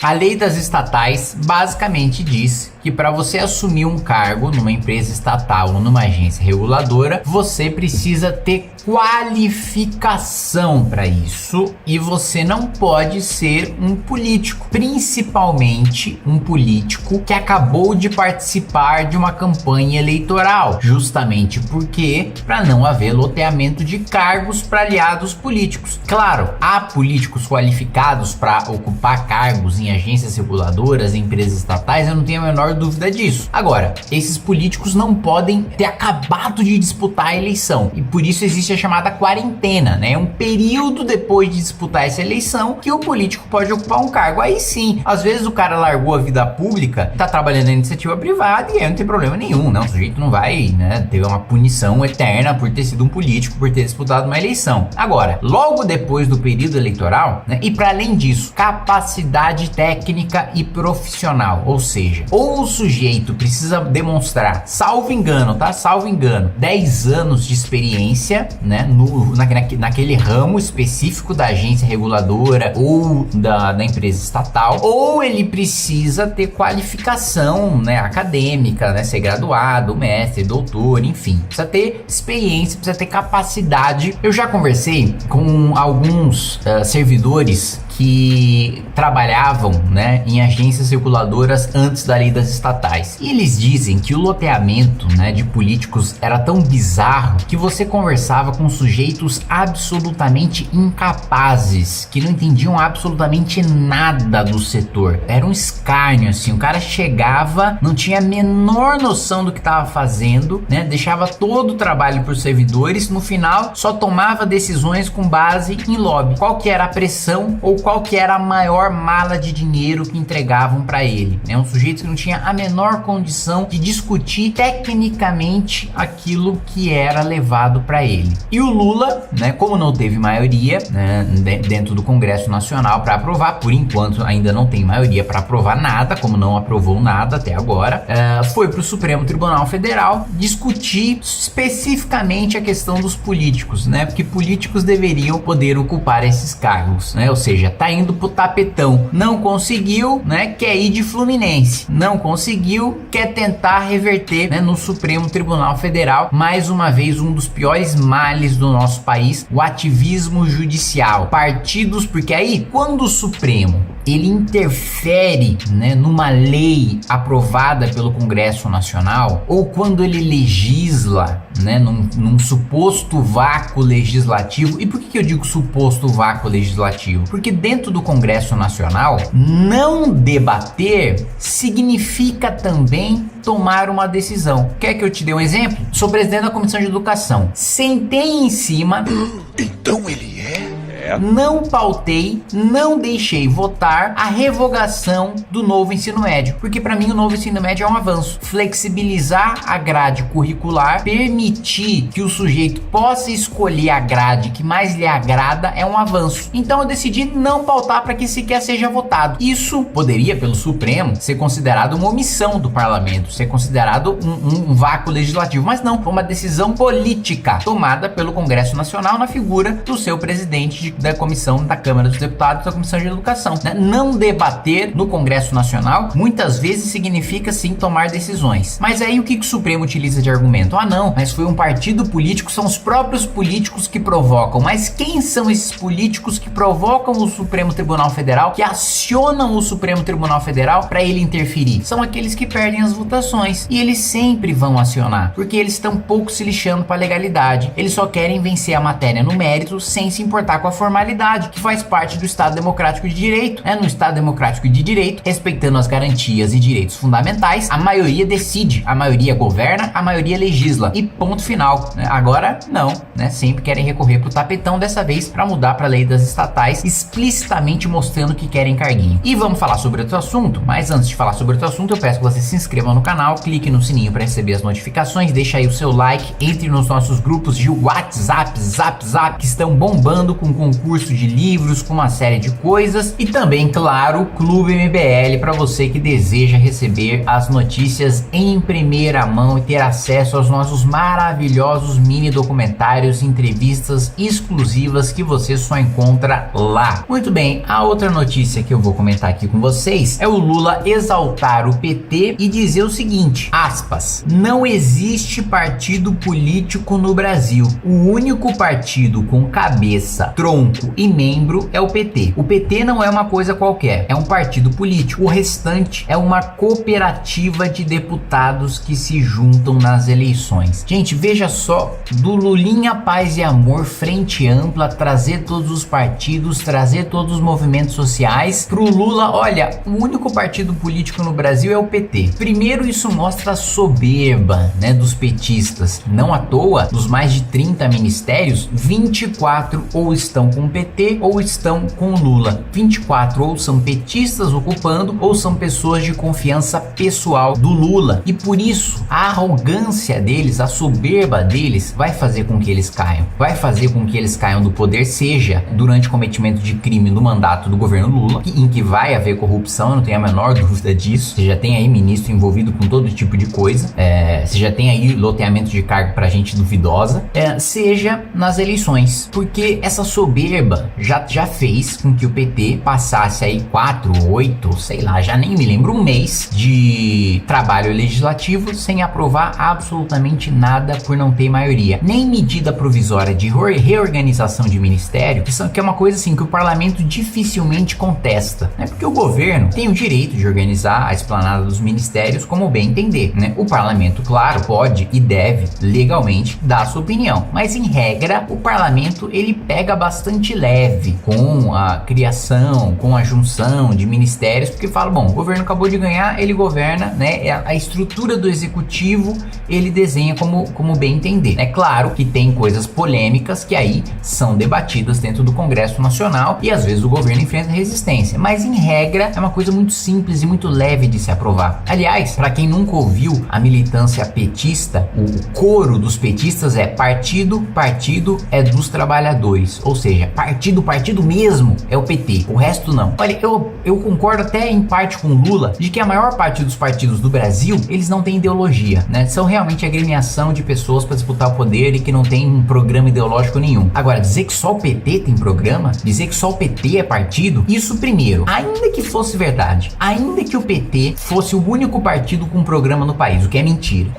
A lei das estatais basicamente diz que para você assumir um cargo numa empresa estatal ou numa agência reguladora, você precisa ter qualificação para isso e você não pode ser um político, principalmente um político que acabou de participar de uma campanha eleitoral, justamente porque para não haver loteamento de cargos para aliados políticos. Claro, há políticos qualificados para ocupar cargos em agências reguladoras, em empresas estatais, eu não tenho a menor dúvida disso. Agora, esses políticos não podem ter acabado de disputar a eleição e por isso existe a chamada quarentena, né? É um período depois de disputar essa eleição que o político pode ocupar um cargo. Aí sim, às vezes o cara largou a vida pública, tá trabalhando na iniciativa privada e aí não tem problema nenhum, não. O sujeito não vai, né, ter uma punição eterna por ter sido um político, por ter disputado uma eleição. Agora, logo depois do período eleitoral, né, e para além disso, capacidade técnica e profissional, ou seja, ou o sujeito precisa demonstrar, salvo engano, 10 anos de experiência, né, naquele ramo específico da agência reguladora ou da empresa estatal, ou ele precisa ter qualificação, né, acadêmica, né, ser graduado, mestre, doutor, enfim, precisa ter experiência, precisa ter capacidade. Eu já conversei com alguns servidores que trabalhavam, né, em agências reguladoras antes da lei das estatais. E eles dizem que o loteamento, né, de políticos era tão bizarro que você conversava com sujeitos absolutamente incapazes, que não entendiam absolutamente nada do setor. Era um escárnio, assim, o cara chegava, não tinha a menor noção do que estava fazendo, né, deixava todo o trabalho para os servidores, no final só tomava decisões com base em lobby. Qual que era a pressão ou qual que era a maior mala de dinheiro que entregavam para ele. É um sujeito que não tinha a menor condição de discutir tecnicamente aquilo que era levado para ele. E o Lula, né, como não teve maioria, né, dentro do Congresso Nacional para aprovar, por enquanto ainda não tem maioria para aprovar nada, como não aprovou nada até agora, foi para o Supremo Tribunal Federal discutir especificamente a questão dos políticos, né, porque políticos deveriam poder ocupar esses cargos, né, ou seja, tá indo pro tapetão, não conseguiu, né, quer ir de Fluminense, não conseguiu, quer tentar reverter, né, no Supremo Tribunal Federal, mais uma vez um dos piores males do nosso país, o ativismo judicial, partidos, porque aí quando o Supremo ele interfere, né, numa lei aprovada pelo Congresso Nacional, ou quando ele legisla, né, num suposto vácuo legislativo. E por que eu digo suposto vácuo legislativo? Porque dentro do Congresso Nacional, não debater significa também tomar uma decisão. Quer que eu te dê um exemplo? Sou presidente da Comissão de Educação. Sentei em cima... Então ele é? Não pautei, não deixei votar a revogação do novo ensino médio, porque para mim o novo ensino médio é um avanço. Flexibilizar a grade curricular, permitir que o sujeito possa escolher a grade que mais lhe agrada é um avanço. Então eu decidi não pautar para que sequer seja votado. Isso poderia, pelo Supremo, ser considerado uma omissão do parlamento, ser considerado um vácuo legislativo, mas não, foi uma decisão política tomada pelo Congresso Nacional na figura do seu presidente da comissão da Câmara dos Deputados, da Comissão de Educação, né? Não debater no Congresso Nacional muitas vezes significa sim tomar decisões. Mas aí o que o Supremo utiliza de argumento? Ah não, mas foi um partido político, são os próprios políticos que provocam. Mas quem são esses políticos que provocam o Supremo Tribunal Federal, que acionam o Supremo Tribunal Federal para ele interferir? São aqueles que perdem as votações e eles sempre vão acionar, porque eles estão pouco se lixando para a legalidade. Eles só querem vencer a matéria no mérito sem se importar com a formalidade, que faz parte do Estado Democrático de Direito. No Estado Democrático de Direito, respeitando as garantias e direitos fundamentais, a maioria decide, a maioria governa, a maioria legisla e ponto final. Agora não, né? Sempre querem recorrer pro tapetão, dessa vez para mudar para a lei das estatais, explicitamente mostrando que querem carguinho. E vamos falar sobre outro assunto, mas antes de falar sobre outro assunto, eu peço que você se inscreva no canal, clique no sininho para receber as notificações, deixa aí o seu like, entre nos nossos grupos de WhatsApp, Zap, que estão bombando com concurso de livros, com uma série de coisas e também, claro, o Clube MBL para você que deseja receber as notícias em primeira mão e ter acesso aos nossos maravilhosos mini documentários, entrevistas exclusivas que você só encontra lá. Muito bem, a outra notícia que eu vou comentar aqui com vocês é o Lula exaltar o PT e dizer o seguinte, aspas, não existe partido político no Brasil. O único partido com cabeça, tronco e membro é o PT. O PT não é uma coisa qualquer, é um partido político. O restante é uma cooperativa de deputados que se juntam nas eleições. Gente, veja só, do Lulinha Paz e Amor, frente ampla, trazer todos os partidos, trazer todos os movimentos sociais, pro Lula, olha, o único partido político no Brasil é o PT. Primeiro, isso mostra a soberba, né, dos petistas. Não à toa, dos mais de 30 ministérios, 24 ou estão com o PT ou estão com o Lula. 24 ou são petistas ocupando ou são pessoas de confiança pessoal do Lula. E por isso, a arrogância deles, a soberba deles vai fazer com que eles caiam. Vai fazer com que eles caiam do poder, seja durante o cometimento de crime no mandato do governo Lula, em que vai haver corrupção, eu não tenho a menor dúvida disso. Você já tem aí ministro envolvido com todo tipo de coisa, você já tem aí loteamento de cargo pra gente duvidosa, seja nas eleições, porque essa soberba já fez com que o PT passasse aí 4, 8, sei lá, já nem me lembro, um mês de trabalho legislativo sem aprovar absolutamente nada por não ter maioria, nem medida provisória de reorganização de ministério, que é uma coisa assim que o parlamento dificilmente contesta, né? Porque o governo tem o direito de organizar a esplanada dos ministérios como bem entender, né? O parlamento, claro, pode e deve legalmente dar a sua opinião, mas em regra o parlamento ele pega bastante leve com a criação, com a junção de ministérios, porque fala, bom, o governo acabou de ganhar, ele governa, né? A estrutura do executivo ele desenha como bem entender. É claro que tem coisas polêmicas que aí são debatidas dentro do Congresso Nacional e às vezes o governo enfrenta resistência, mas em regra é uma coisa muito simples e muito leve de se aprovar. Aliás, para quem nunca ouviu a militância petista, o coro dos petistas é partido é dos trabalhadores, ou seja, partido mesmo é o PT, o resto não. Olha, eu concordo até em parte com o Lula de que a maior parte dos partidos do Brasil, eles não têm ideologia, né? São realmente agremiação de pessoas para disputar o poder e que não tem um programa ideológico nenhum. Agora, dizer que só o PT tem programa, dizer que só o PT é partido, isso primeiro, ainda que fosse verdade, ainda que o PT fosse o único partido com programa no país, o que é mentira,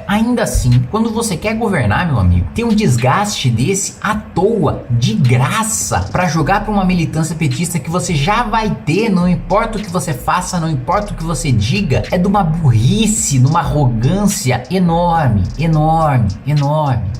ainda assim, quando você quer governar, meu amigo, tem um desgaste desse à toa, de graça, para jogar para uma militância petista que você já vai ter, não importa o que você faça, não importa o que você diga, é de uma burrice, de uma arrogância enorme,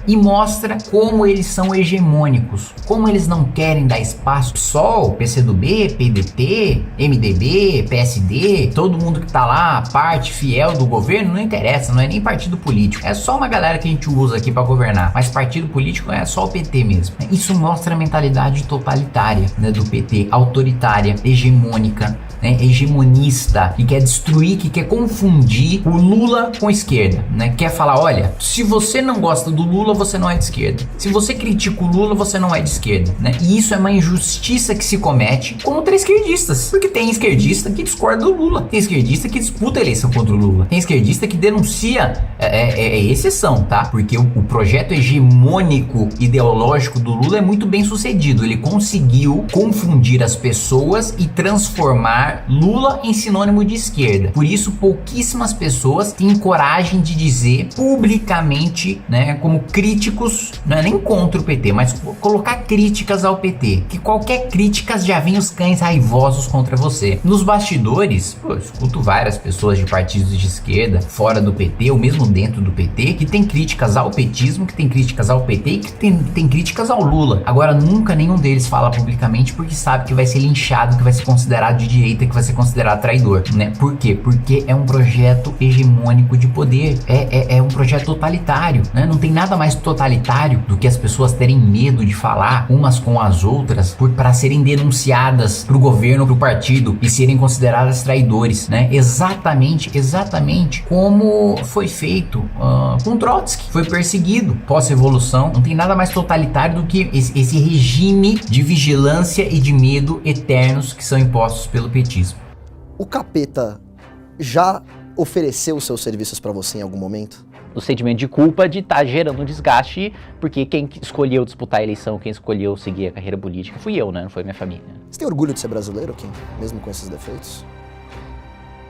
e mostra como eles são hegemônicos, como eles não querem dar espaço. PSOL, PCdoB, PDT, MDB, PSD, todo mundo que tá lá, parte fiel do governo, não interessa, não é nem partido político, é só uma galera que a gente usa aqui para governar, mas partido político é só o PT mesmo. Isso mostra a mentalidade totalitária, né, do PT, autoritária, hegemônica, né, hegemonista, que quer destruir, que quer confundir o Lula com a esquerda, né? Quer falar, olha, se você não gosta do Lula, você não é de esquerda. Se você critica o Lula, você não é de esquerda, né? E isso é uma injustiça que se comete contra esquerdistas, porque tem esquerdista que discorda do Lula, tem esquerdista que disputa a eleição contra o Lula, tem esquerdista que denuncia, é exceção, tá? Porque o projeto hegemônico ideológico do Lula é muito bem sucedido, ele conseguiu confundir as pessoas e transformar Lula em sinônimo de esquerda. Por isso, pouquíssimas pessoas têm coragem de dizer publicamente, né, como críticos, não é nem contra o PT, mas colocar críticas ao PT, que qualquer crítica já vem os cães raivosos contra você. Nos bastidores, eu escuto várias pessoas de partidos de esquerda, fora do PT, ou mesmo dentro do PT, que tem críticas ao petismo, que tem críticas ao PT e que tem críticas ao Lula. Agora, nunca nenhum deles fala publicamente porque sabe que vai ser linchado, que vai ser considerado de direita, que vai ser considerado traidor, né? Por quê? Porque é um projeto hegemônico de poder, é um projeto totalitário, né? Não tem nada mais totalitário do que as pessoas terem medo de falar umas com as outras para serem denunciadas pro governo, pro partido e serem consideradas traidores, né? Exatamente como foi feito com Trotsky, foi perseguido pós-revolução. Não tem nada mais totalitário do que esse regime de vigilância e de medo eternos que são impostos pelo petismo. O capeta já ofereceu os seus serviços pra você em algum momento? O sentimento de culpa de estar gerando um desgaste, porque quem escolheu disputar a eleição, quem escolheu seguir a carreira política fui eu, né? Não foi minha família. Você tem orgulho de ser brasileiro, Kim? Mesmo com esses defeitos?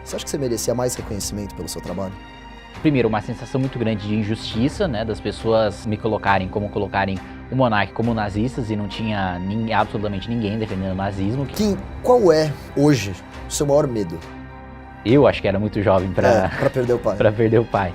Você acha que você merecia mais reconhecimento pelo seu trabalho? Primeiro, uma sensação muito grande de injustiça, né? Das pessoas me colocarem o monarca como nazistas e não tinha absolutamente ninguém defendendo o nazismo. Kim, qual é, hoje, o seu maior medo? Eu acho que era muito jovem pra perder o pai. Pra perder o pai.